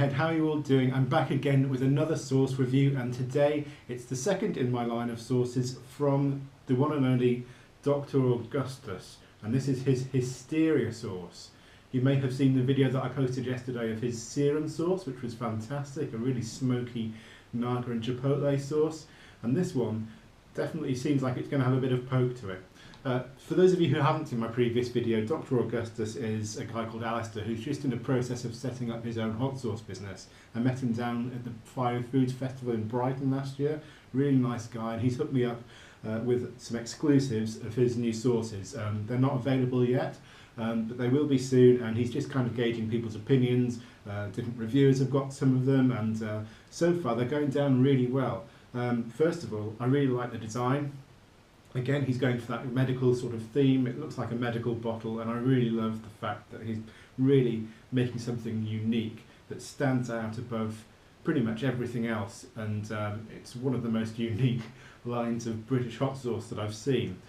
Chillihead, how are you all doing? I'm back again with another sauce review, and today it's the second in my line of sauces from the one and only Dr. Augustus, and this is his Hysteria sauce. You may have seen the video that I posted yesterday of his serum sauce, which was fantastic, a really smoky naga and chipotle sauce, and this one definitely seems like it's going to have a bit of poke to it. For those of you who haven't seen my previous video, Dr. Augustus is a guy called Alistair who's just in the process of setting up his own hot sauce business. I met him down at the Fire Foods Festival in Brighton last year. Really nice guy, and he's hooked me up with some exclusives of his new sauces. They're not available yet, but they will be soon, and he's just kind of gauging people's opinions. Different reviewers have got some of them, and so far they're going down really well. First of all, I really like the design. Again, he's going for that medical sort of theme. It looks like a medical bottle, and I really love the fact that he's really making something unique that stands out above pretty much everything else, and it's one of the most unique lines of British hot sauce that I've seen,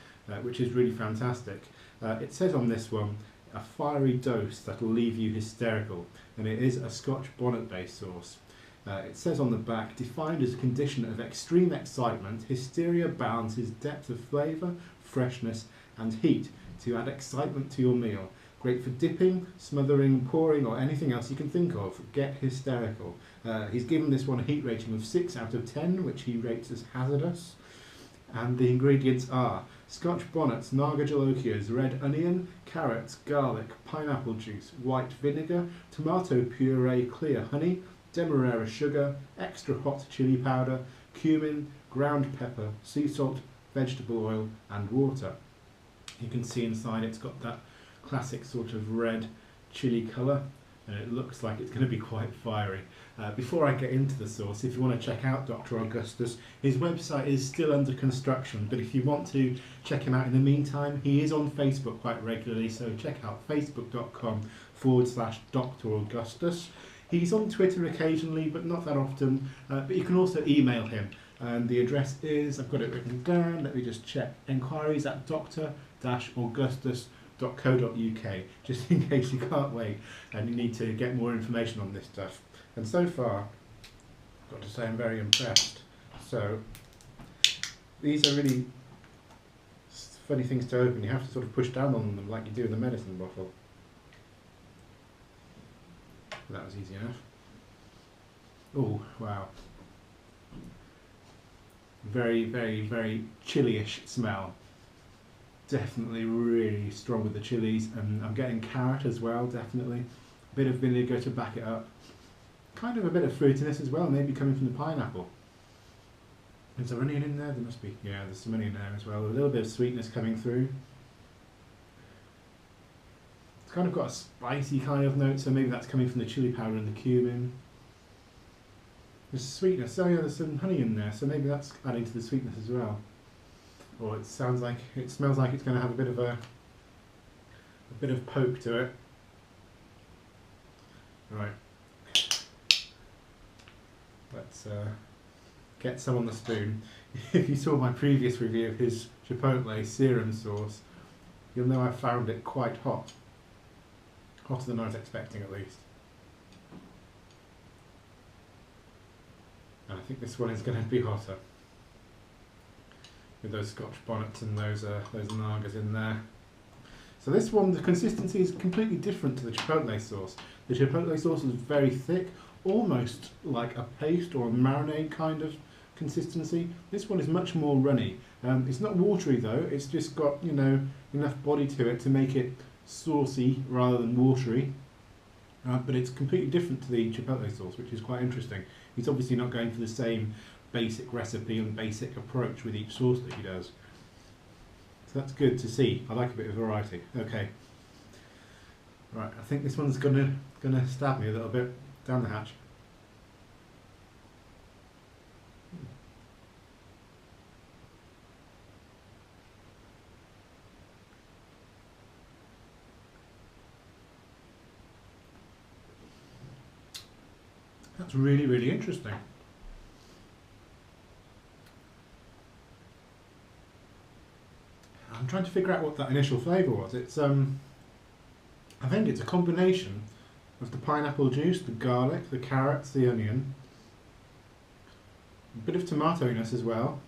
which is really fantastic. It says on this one, a fiery dose that'll leave you hysterical, and it is a Scotch bonnet based sauce. It says on the back, defined as a condition of extreme excitement, Hysteria balances depth of flavour, freshness and heat to add excitement to your meal. Great for dipping, smothering, pouring or anything else you can think of. Get hysterical. He's given this one a heat rating of 6 out of 10, which he rates as hazardous. And the ingredients are Scotch bonnets, naga jolokias, red onion, carrots, garlic, pineapple juice, white vinegar, tomato puree, clear honey, demerara sugar, extra hot chili powder, cumin, ground pepper, sea salt, vegetable oil and water. You can see inside it's got that classic sort of red chili colour, and it looks like it's going to be quite fiery. Before I get into the sauce, if you want to check out Dr. Augustus, his website is still under construction, but if you want to check him out in the meantime, he is on Facebook quite regularly, so check out facebook.com/Dr. Augustus. He's on Twitter occasionally, but not that often, but you can also email him. And the address is, I've got it written down, let me just check, enquiries@dr-augustus.co.uk, just in case you can't wait and you need to get more information on this stuff. And so far, I've got to say I'm very impressed. So, these are really funny things to open. You have to sort of push down on them like you do in the medicine bottle. That was easy enough. Oh, wow. Very, very, very chili-ish smell. Definitely really strong with the chilies, and I'm getting carrot as well, definitely. A bit of vinegar to back it up. Kind of a bit of fruitiness as well, maybe coming from the pineapple. Is there onion in there? There must be. Yeah, there's some onion there as well. A little bit of sweetness coming through. It's kind of got a spicy kind of note, so maybe that's coming from the chili powder and the cumin. There's sweetness. Oh yeah, there's some honey in there, so maybe that's adding to the sweetness as well. Or it sounds like, it smells like it's going to have a bit of poke to it. Right. Let's get some on the spoon. If you saw my previous review of his chipotle serum sauce, you'll know I found it quite hot. Hotter than I was expecting, at least. And I think this one is going to be hotter, with those Scotch bonnets and those nagas in there. So this one, the consistency is completely different to the chipotle sauce. The chipotle sauce is very thick, almost like a paste or a marinade kind of consistency. This one is much more runny. It's not watery though. It's just got, you know, enough body to it to make it saucy rather than watery, but it's completely different to the chipotle sauce, which is quite interesting. He's obviously not going for the same basic recipe and basic approach with each sauce that he does, so that's good to see. I like a bit of variety. Okay, right, I think this one's gonna stab me a little bit down the hatch. That's really, really interesting. I'm trying to figure out what that initial flavour was. It's I think it's a combination of the pineapple juice, the garlic, the carrots, the onion, a bit of tomatoiness as well.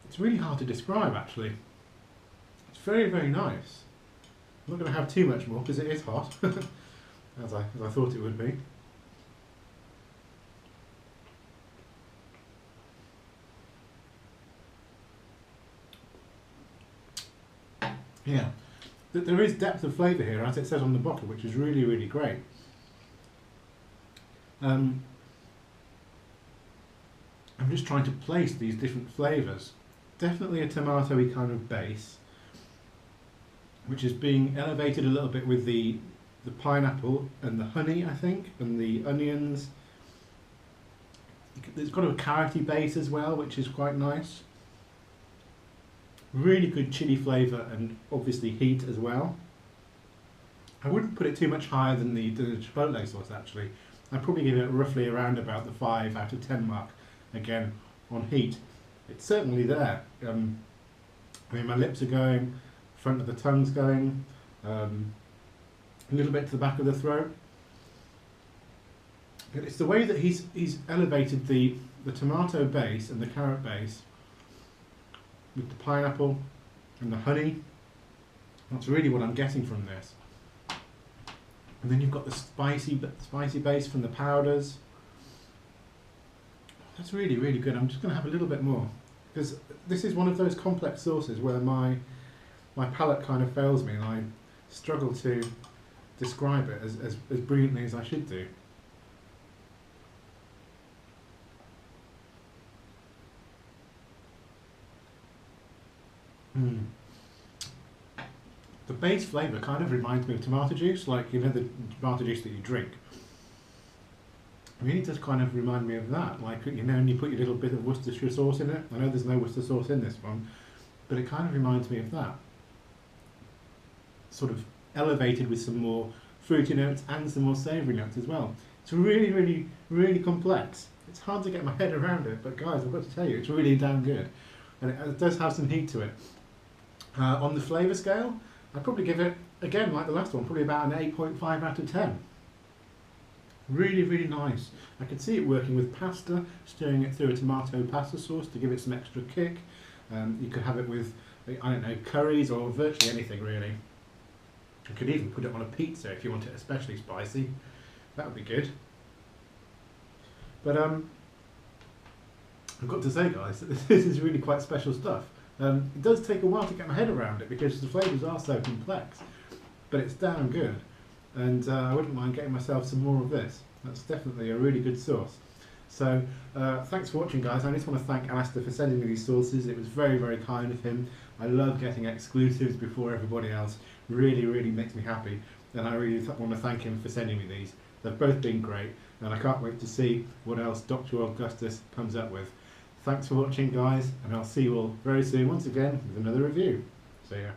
It's really hard to describe actually. It's very, very nice. I'm not going to have too much more because it is hot, as I thought it would be. Yeah, there is depth of flavour here, as it says on the bottle, which is really, really great. I'm just trying to place these different flavours. Definitely a tomatoey kind of base, which is being elevated a little bit with the pineapple and the honey, I think, and the onions. It's got a carroty base as well, which is quite nice. Really good chili flavour and obviously heat as well. I wouldn't put it too much higher than the chipotle sauce actually. I'd probably give it roughly around about the 5 out of 10 mark, again, on heat. It's certainly there. I mean, my lips are going, front of the tongue's going, a little bit to the back of the throat. It's the way that he's elevated the tomato base and the carrot base with the pineapple and the honey. That's really what I'm getting from this. And then you've got the spicy base from the powders. That's really, really good. I'm just going to have a little bit more, because this is one of those complex sauces where my palate kind of fails me and I struggle to describe it as brilliantly as I should do. The base flavour kind of reminds me of tomato juice, like, you know, the tomato juice that you drink. It really does kind of remind me of that, like, you know, and you put your little bit of Worcestershire sauce in it. I know there's no Worcester sauce in this one, but it kind of reminds me of that. Sort of elevated with some more fruity notes and some more savoury notes as well. It's really, really, really complex. It's hard to get my head around it, but guys, I've got to tell you, it's really damn good. And it does have some heat to it. On the flavour scale, I'd probably give it, again, like the last one, probably about an 8.5 out of 10. Really, really nice. I could see it working with pasta, stirring it through a tomato pasta sauce to give it some extra kick. You could have it with, I don't know, curries or virtually anything really. You could even put it on a pizza if you want it especially spicy. That would be good. But I've got to say, guys, that this is really quite special stuff. It does take a while to get my head around it because the flavours are so complex, but it's damn good, and I wouldn't mind getting myself some more of this. That's definitely a really good sauce. So thanks for watching, guys. I just want to thank Alistair for sending me these sauces. It was very, very kind of him. I love getting exclusives before everybody else. Really, really makes me happy, and I really want to thank him for sending me these. They've both been great, and I can't wait to see what else Dr. Augustus comes up with. Thanks for watching, guys, and I'll see you all very soon once again with another review. See ya.